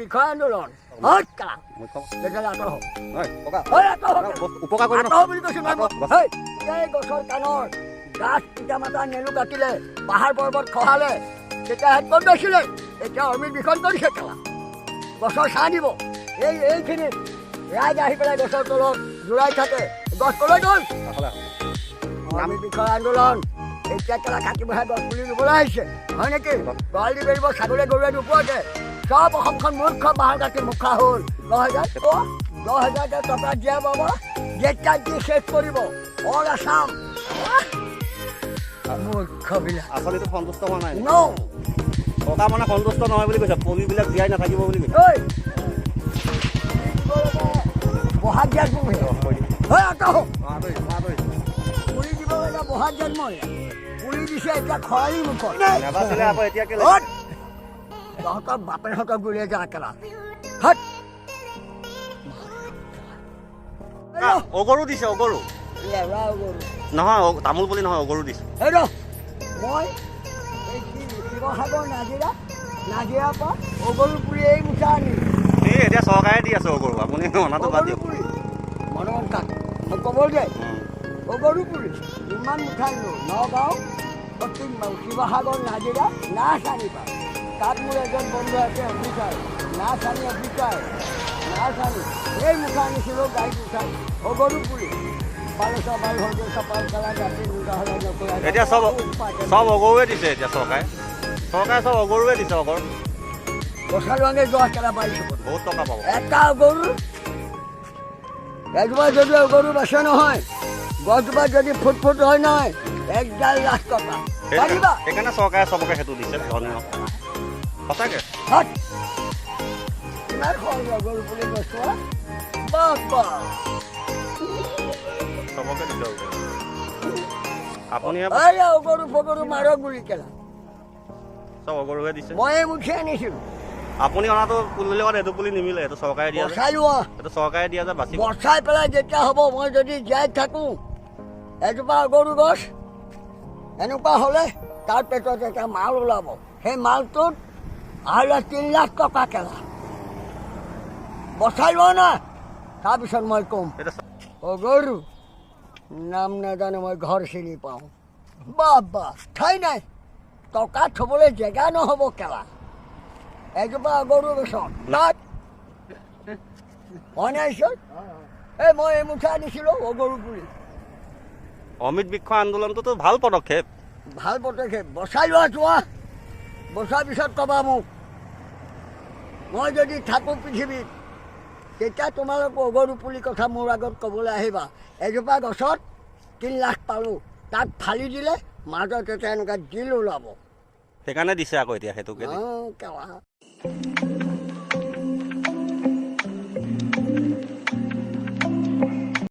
বিষয় আন্দোলন উপকাৰ কৰিব বুলি কৈছো এই গছৰ কাণৰ গাছ পিতা মাতা নেলু কাটিলে পাহাৰ পৰ্বত খহালে তেতিয়া ক'ত গৈছিলে এতিয়া অমিত বিষয় কৰিছে খেলা গছৰ ছাঁ দিব এইখিনিত ৰাইজ আহি পেলাই গছৰ তলত জোৰাই থাকে গছ কলৈ গ'ল অমিত বিষয় আন্দোলন এতিয়া কেলা কাটিবহে গছ পুলি ৰুবলৈ আহিছে হয় নেকি গড়াল দি বেৰিব ছাগলী গৰুৱে নোপোৱাকে সব অসমখন মূৰ্খ বাহৰ কাটি মুখা হ'ল 10,000 টকা দিয়া বাবা যেতিয়া দি শেষ কৰিব অল আছাম মূৰ্খবিলাক আচলতে সন্তুষ্ট হোৱা নাই ন টকা মানে সন্তুষ্ট নহয় বুলি কৈছে পুলিবিলাক জীয়াই নাথাকিব বুলি কৈছে বহাগ জেঠ পুলি দিব লাগে বহাগ জেঠ মই পুলি দিছে এতিয়া খৰালি মুখত নাবাছিলে আকৌ এতিয়া কেলে তহঁতৰ বাপেৰহঁতক গুলিয়াই যা একেলা অগৰু দিছে অগৰু নহয় তামোল পুলি নহয় অগৰু দিছে মই এই শিৱসাগৰ নাজিৰাৰ পৰা অগৰু পুলি এই মুঠা আনি এই এতিয়া চৰকাৰে দি আছে অগৰু আপুনি অনাটো বাদ দিয়ক মনোমন কাক মই ক'ব যে অগৰু পুলি ইমান মুঠা আনিলোঁ নগাঁও শিৱসাগৰ নাজিৰা নাচ আনি পায় তাত মোৰ এজন বন্ধু আছে অফিচাৰ নাচ আনি এই মুখা আনিছিলোঁ গাড়ীত উঠাই অগৰু পুলি এতিয়া চব অগৰুৱে দিছে এতিয়া চৰকাৰে চব অগৰুৱে দিছে অগৰ গছালুৱাঙে যোৱা কেলা পাৰিছোঁ বহুত টকা পাব এটা অগৰু এজোপা যদি অগৰু বাছে নহয় গছজোপা যদি ফুট হয় নহয় 1.5 লাখ টকা পাৰিবা সেইকাৰণে চৰকাৰে চবকে সেইটো দিছে ধন্যবাদ সঁচাকে কিমান সহজ অগৰু পুলি গছোৱা বাবা চবকে দিছে আপুনি অগৰু ফগৰু মাৰ গুৰি কেলা চব অগৰুৱে দিছে মই মুঠি আনিছিলোঁ আপুনি অনাটো পুলিৰ লগত এইটো পুলি নিমিলে এইটো চৰকাৰে দিয়া বচাই লোৱা এইটো চৰকাৰে দিয়া যে বাচি বচাই পেলাই যেতিয়া হ'ব মই যদি জীয়াই থাকোঁ এজোপা অগৰু গছ এনেকুৱা হ'লে তাৰ পেটত এটা মাল ওলাব সেই মালটোত আৰু 3 লাখ টকা কেলা বচাই লোৱা না তাৰপিছত মই ক'ম অগৰু নাম নাজানো মই ঘৰ চিনি পাওঁ বাবা ঠাই নাই টকা থ'বলৈ জেগা নহ'ব কেলা এজোপা অগৰু গছত হয় নাই এই মই এই মুঠা আনিছিলোঁ অগৰু পুলি অমিত বিষয় আন্দোলনটোতো ভাল পদক্ষেপ বচাই লোৱা চোৱা বচাৰ পিছত ক'বা মোক মই যদি থাকোঁ পৃথিৱীত তেতিয়া তোমালোক অগৰু পুলি কথা মোৰ আগত ক'বলৈ আহিবা এজোপা গছত 3 লাখ পালোঁ তাক ফালি দিলে মাজত এটা এনেকুৱা দিল ওলাব সেইকাৰণে দিছে আকৌ এতিয়া সেইটোকে কেলা